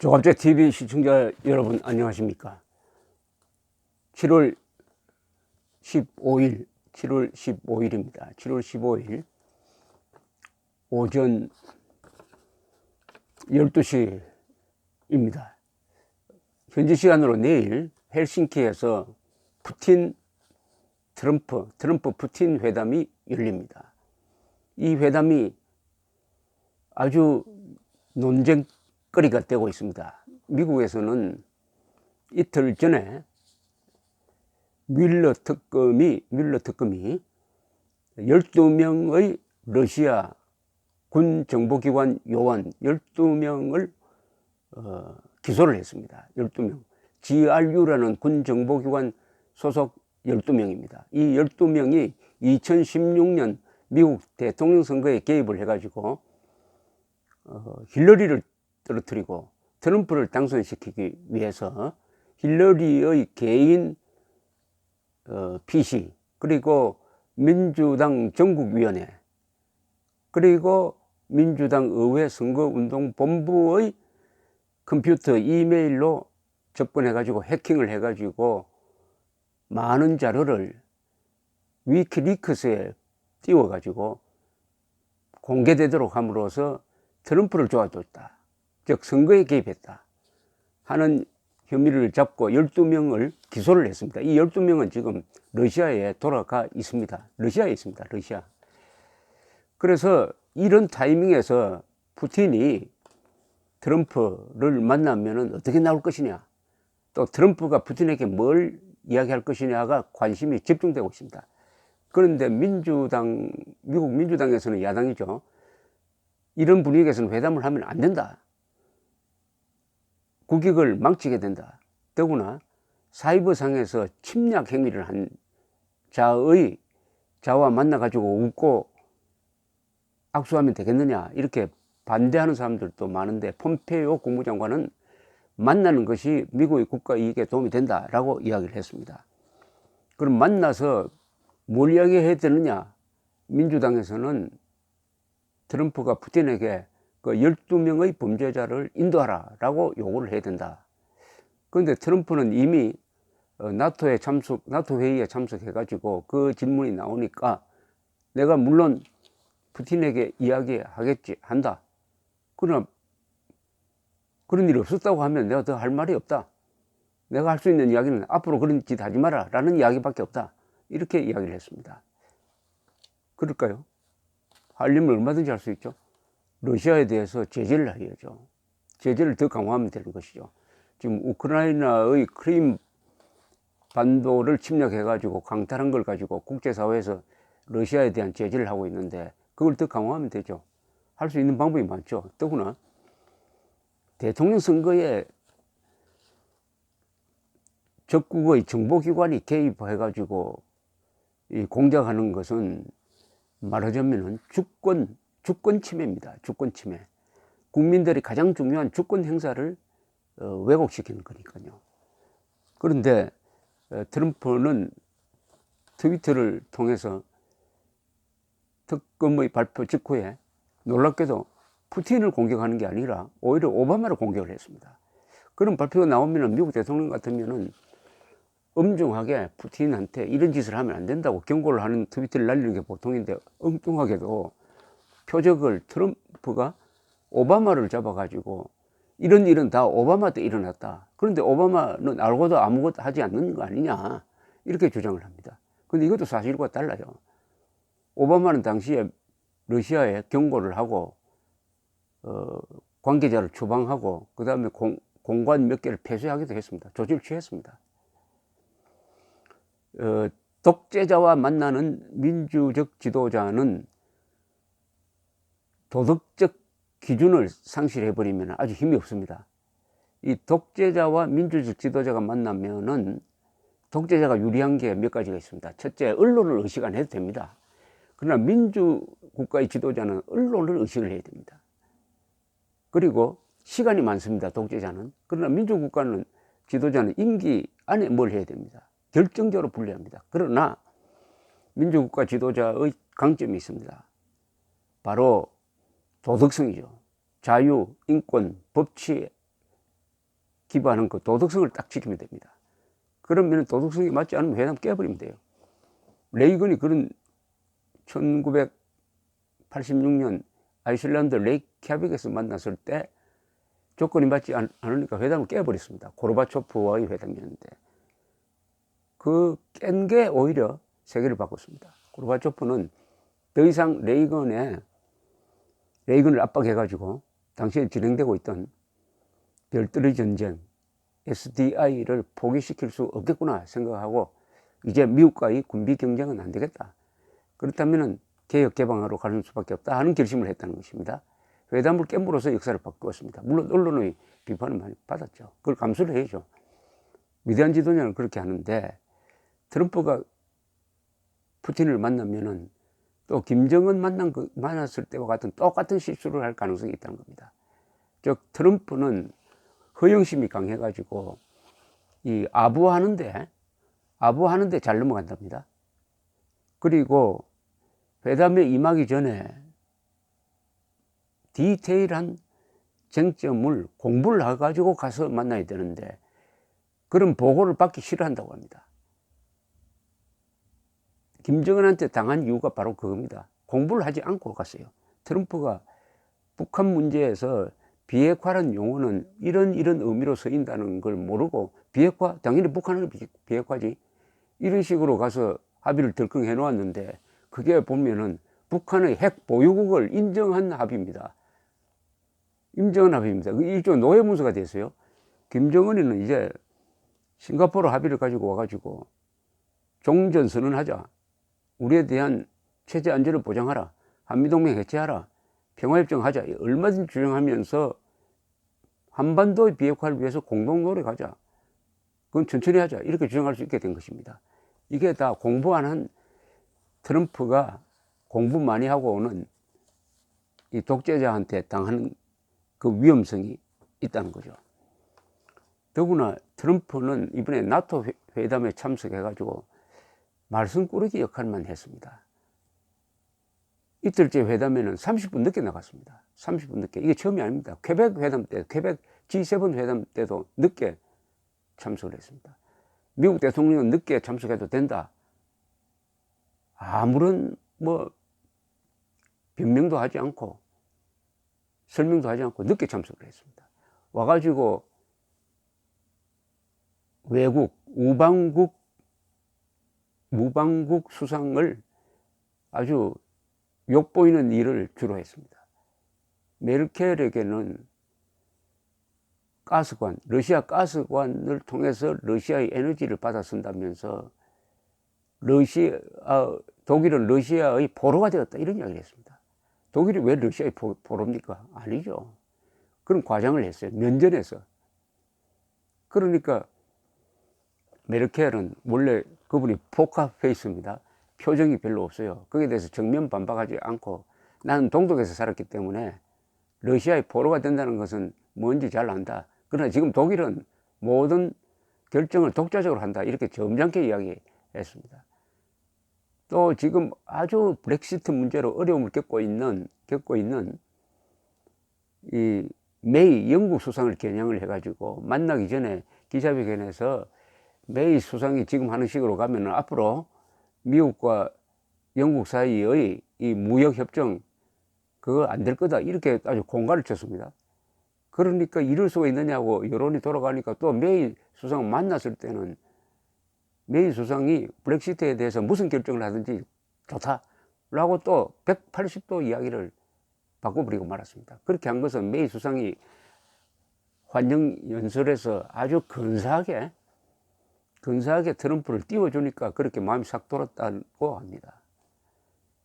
조갑제TV 시청자 여러분 안녕하십니까. 7월 15일 7월 15일 오전 12시입니다. 현지 시간으로 내일 헬싱키에서 트럼프 푸틴 회담이 열립니다. 이 회담이 아주 논쟁거리가 되고 있습니다. 미국에서는 이틀 전에 뮬러 특검이 12명의 러시아 군 정보기관 요원 12명을 기소를 했습니다. 12명. GRU라는 군 정보기관 소속 12명입니다. 이 12명이 2016년 미국 대통령 선거에 개입을 해가지고 힐러리를 떨어뜨리고 트럼프를 당선시키기 위해서 힐러리의 개인 PC 그리고 민주당 전국위원회 그리고 민주당 의회 선거운동본부의 컴퓨터 이메일로 접근해 가지고 해킹을 해 가지고 많은 자료를 위키리크스에 띄워 가지고 공개되도록 함으로써 트럼프를 도와줬다, 즉 선거에 개입했다 하는 혐의를 잡고 12명을 기소를 했습니다. 이 12명은 지금 러시아에 돌아가 있습니다. 러시아에 있습니다. 러시아. 그래서 이런 타이밍에서 푸틴이 트럼프를 만나면 어떻게 나올 것이냐, 또 트럼프가 푸틴에게 뭘 이야기할 것이냐가 관심이 집중되고 있습니다. 그런데 미국 민주당에서는 야당이죠. 이런 분위기에서는 회담을 하면 안 된다. 국익을 망치게 된다. 더구나 사이버상에서 침략 행위를 한 자와 만나가지고 웃고 악수하면 되겠느냐, 이렇게 반대하는 사람들도 많은데 폼페이오 국무장관은 만나는 것이 미국의 국가 이익에 도움이 된다라고 이야기를 했습니다. 그럼 만나서 뭘 이야기해야 되느냐? 민주당에서는 트럼프가 푸틴에게 그 12명의 범죄자를 인도하라 라고 요구를 해야 된다. 그런데 트럼프는 이미 나토 회의에 참석해 가지고 그 질문이 나오니까 내가 물론 푸틴에게 한다. 그러나 그런 일이 없었다고 하면 내가 더 할 말이 없다. 내가 할 수 있는 이야기는 앞으로 그런 짓 하지 마라 라는 이야기밖에 없다. 이렇게 이야기를 했습니다. 그럴까요? 하려면 얼마든지 할 수 있죠. 러시아에 대해서 제재를 해야죠. 제재를 더 강화하면 되는 것이죠. 지금 우크라이나의 크림 반도를 침략해가지고 강탈한 걸 가지고 국제사회에서 러시아에 대한 제재를 하고 있는데 그걸 더 강화하면 되죠. 할 수 있는 방법이 많죠. 더구나 대통령 선거에 적국의 정보기관이 개입해가지고 이 공작하는 것은 말하자면 주권 침해입니다. 주권 침해. 국민들이 가장 중요한 주권 행사를 왜곡시키는 거니까요. 그런데 트럼프는 트위터를 통해서 특검의 발표 직후에 놀랍게도 푸틴을 공격하는 게 아니라 오히려 오바마를 공격을 했습니다. 그런 발표가 나오면 미국 대통령 같으면은 엄중하게 푸틴한테 이런 짓을 하면 안 된다고 경고를 하는 트위터를 날리는 게 보통인데, 엉뚱하게도 표적을 트럼프가 오바마를 잡아가지고 이런 일은 다 오바마 때 일어났다. 그런데 오바마는 알고도 아무것도 하지 않는 거 아니냐, 이렇게 주장을 합니다. 근데 이것도 사실과 달라요. 오바마는 당시에 러시아에 경고를 하고 관계자를 추방하고 그 다음에 공관 몇 개를 폐쇄하기도 했습니다. 조치를 취했습니다. 독재자와 만나는 민주적 지도자는 도덕적 기준을 상실해버리면 아주 힘이 없습니다. 이 독재자와 민주적 지도자가 만나면은 독재자가 유리한 게 몇 가지가 있습니다. 첫째, 언론을 의식 안 해도 됩니다. 그러나 민주국가의 지도자는 언론을 의식을 해야 됩니다. 그리고 시간이 많습니다. 독재자는. 그러나 민주국가는 지도자는 임기 안에 뭘 해야 됩니다. 결정적으로 불리합니다. 그러나 민주국가 지도자의 강점이 있습니다. 바로 도덕성이죠. 자유, 인권, 법치, 기반한 그 도덕성을 딱 지키면 됩니다. 그러면 도덕성이 맞지 않으면 회담 깨버리면 돼요. 레이건이 그런 1986년 아이슬란드 레이캬빅에서 만났을 때 조건이 맞지 않으니까 회담을 깨버렸습니다. 고르바초프와의 회담이었는데 그 깬 게 오히려 세계를 바꿨습니다. 고르바초프는 더 이상 레이건을 압박해가지고 당시에 진행되고 있던 별들의 전쟁 SDI를 포기시킬 수 없겠구나 생각하고 이제 미국과의 군비 경쟁은 안 되겠다. 그렇다면 개혁 개방으로 가는 수밖에 없다 하는 결심을 했다는 것입니다. 회담을 깹으로써 역사를 바꾸었습니다. 물론 언론의 비판을 많이 받았죠. 그걸 감수를 해야죠. 위대한 지도자는 그렇게 하는데 트럼프가 푸틴을 만나면은 또 김정은 만났을 때와 같은 똑같은 실수를 할 가능성이 있다는 겁니다. 즉 트럼프는 허영심이 강해가지고 이 아부하는데 잘 넘어간답니다. 그리고 회담에 임하기 전에 디테일한 쟁점을 공부를 해가지고 가서 만나야 되는데 그런 보고를 받기 싫어한다고 합니다. 김정은한테 당한 이유가 바로 그겁니다. 공부를 하지 않고 갔어요. 트럼프가 북한 문제에서 비핵화라는 용어는 이런 의미로 쓰인다는 걸 모르고 비핵화, 당연히 북한은 비핵화지. 이런 식으로 가서 합의를 덜컹 해놓았는데 그게 보면은 북한의 핵 보유국을 인정한 합의입니다. 인정한 합의입니다. 일종의 노예 문서가 됐어요. 김정은이는 이제 싱가포르 합의를 가지고 와가지고 종전 선언하자. 우리에 대한 체제 안전을 보장하라. 한미동맹 해체하라. 평화협정 하자. 얼마든지 주장하면서 한반도의 비핵화를 위해서 공동 노력하자. 그건 천천히 하자. 이렇게 주장할 수 있게 된 것입니다. 이게 다 공부 안 한 트럼프가 공부 많이 하고 오는 이 독재자한테 당하는 그 위험성이 있다는 거죠. 더구나 트럼프는 이번에 나토 회담에 참석해가지고 말썽꾸러기 역할만 했습니다. 이틀째 회담에는 30분 늦게 나갔습니다. 30분 늦게. 이게 처음이 아닙니다. 퀘벡 회담 때, 퀘벡 G7 회담 때도 늦게 참석을 했습니다. 미국 대통령은 늦게 참석해도 된다. 아무런 변명도 하지 않고 설명도 하지 않고 늦게 참석을 했습니다. 와가지고 외국 무방국 수상을 아주 욕보이는 일을 주로 했습니다. 메르켈에게는 러시아 가스관을 통해서 러시아의 에너지를 받아 쓴다면서 독일은 러시아의 포로가 되었다 이런 이야기를 했습니다. 독일이 왜 러시아의 포로입니까? 아니죠. 그런 과장을 했어요. 면전에서. 그러니까 메르켈은 원래 그분이 포카페이스입니다. 표정이 별로 없어요. 거기에 대해서 정면 반박하지 않고 나는 동독에서 살았기 때문에 러시아의 포로가 된다는 것은 뭔지 잘 안다. 그러나 지금 독일은 모든 결정을 독자적으로 한다. 이렇게 점잖게 이야기했습니다. 또 지금 아주 브렉시트 문제로 어려움을 겪고 있는 이 메이 영국 수상을 겨냥을 해가지고 만나기 전에 기자회견에서 메이 수상이 지금 하는 식으로 가면 앞으로 미국과 영국 사이의 이 무역협정 그거 안 될 거다 이렇게 아주 공갈을 쳤습니다. 그러니까 이럴 수가 있느냐고 여론이 돌아가니까 또 메이 수상 만났을 때는 메이 수상이 브렉시트에 대해서 무슨 결정을 하든지 좋다라고 또 180도 이야기를 바꿔버리고 말았습니다. 그렇게 한 것은 메이 수상이 환영 연설에서 아주 근사하게 트럼프를 띄워주니까 그렇게 마음이 싹 돌았다고 합니다.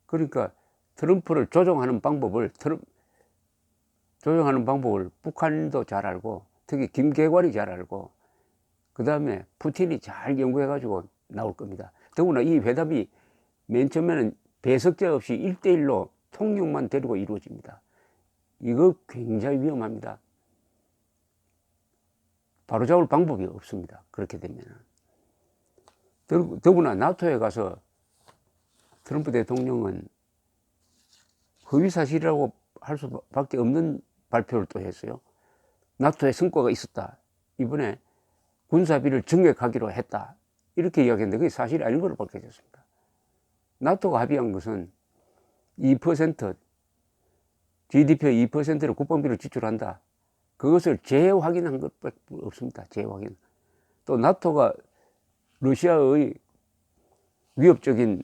그러니까 트럼프를 조종하는 방법을 북한도 잘 알고 특히 김계관이 잘 알고 그 다음에 푸틴이 잘 연구해가지고 나올 겁니다. 더구나 이 회담이 맨 처음에는 배석자 없이 1대1로 통역만 데리고 이루어집니다. 이거 굉장히 위험합니다. 바로잡을 방법이 없습니다. 그렇게 되면. 더구나 나토에 가서 트럼프 대통령은 허위사실이라고 할 수밖에 없는 발표를 또 했어요. 나토에 성과가 있었다. 이번에 군사비를 증액하기로 했다. 이렇게 이야기했는데 그게 사실이 아닌 걸로 밝혀졌습니다. 나토가 합의한 것은 2% GDP의 2%를 국방비를 지출한다. 그것을 재확인한 것밖에 없습니다. 재확인. 또 나토가 러시아의 위협적인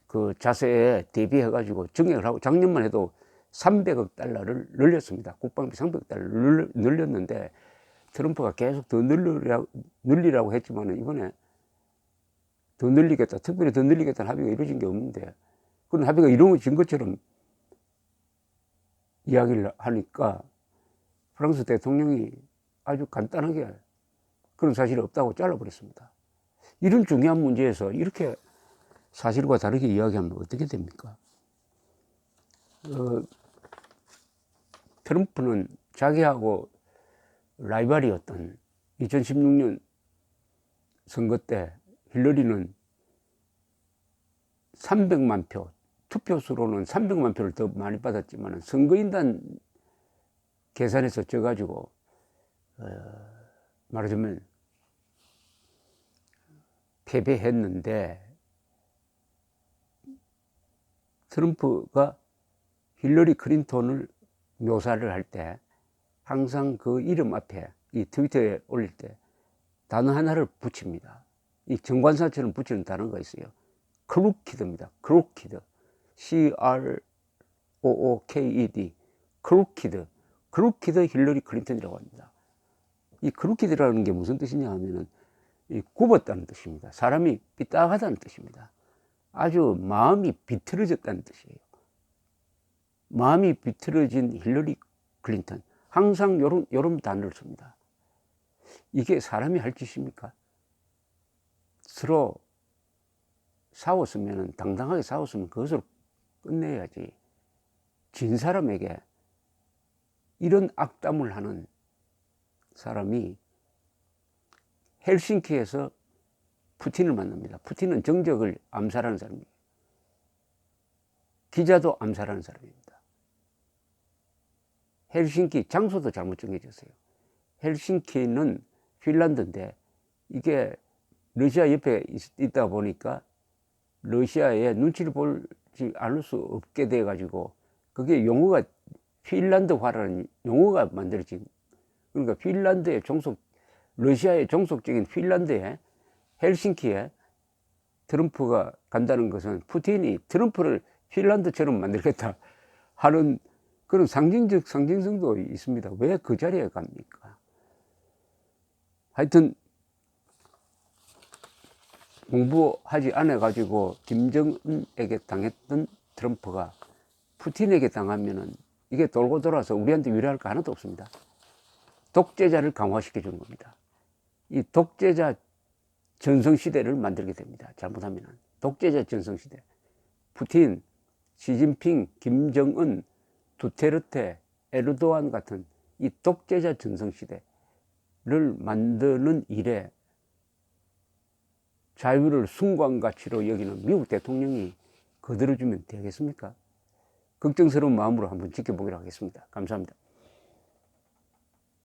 그 자세에 대비해 가지고 증액을 하고 작년만 해도 300억 달러를 늘렸습니다. 국방비 300억 달러를 늘렸는데 트럼프가 계속 더 늘리라고 했지만 이번에 더 늘리겠다, 특별히 더 늘리겠다는 합의가 이루어진 게 없는데 그런 합의가 이루어진 것처럼 이야기를 하니까 프랑스 대통령이 아주 간단하게 그런 사실이 없다고 잘라버렸습니다. 이런 중요한 문제에서 이렇게 사실과 다르게 이야기하면 어떻게 됩니까? 트럼프는 자기하고 라이벌이었던 2016년 선거 때 힐러리는 300만 표, 투표수로는 300만 표를 더 많이 받았지만 선거인단 계산해서 져가지고 말하자면 패배했는데 트럼프가 힐러리 클린턴을 묘사를 할 때 항상 그 이름 앞에 이 트위터에 올릴 때 단어 하나를 붙입니다. 이 정관사처럼 붙이는 단어가 있어요. 크루키드입니다. 크루키드. CROOKED. 크루키드. 크루키드 힐러리 클린턴이라고 합니다. 이 크루키드라는 게 무슨 뜻이냐 하면은 이 굽었다는 뜻입니다. 사람이 삐딱하다는 뜻입니다. 아주 마음이 비틀어졌다는 뜻이에요. 마음이 비틀어진 힐러리 클린턴. 항상 요런 단어를 씁니다. 이게 사람이 할 짓입니까? 서로 싸웠으면, 당당하게 싸웠으면 그것으로 끝내야지. 진 사람에게 이런 악담을 하는 사람이 헬싱키에서 푸틴을 만납니다. 푸틴은 정적을 암살하는 사람이에요. 기자도 암살하는 사람입니다. 헬싱키 장소도 잘못 정해졌어요. 헬싱키는 핀란드인데 이게 러시아 옆에 있다 보니까 러시아에 눈치를 보지 않을 수 없게 돼 가지고 그게 용어가 핀란드화라는 용어가 만들어진, 그러니까 핀란드의 러시아의 종속적인 핀란드에 헬싱키에 트럼프가 간다는 것은 푸틴이 트럼프를 핀란드처럼 만들겠다 하는 그런 상징적 상징성도 있습니다. 왜 그 자리에 갑니까? 하여튼 공부하지 않아 가지고 김정은에게 당했던 트럼프가 푸틴에게 당하면은 이게 돌고 돌아서 우리한테 유리할 거 하나도 없습니다. 독재자를 강화시켜 주는 겁니다. 이 독재자 전성시대를 만들게 됩니다. 잘못하면은 독재자 전성시대. 푸틴, 시진핑, 김정은, 두테르테, 에르도안 같은 이 독재자 전성시대를 만드는 일에 자유를 순간가치로 여기는 미국 대통령이 거들어주면 되겠습니까? 걱정스러운 마음으로 한번 지켜보기로 하겠습니다. 감사합니다.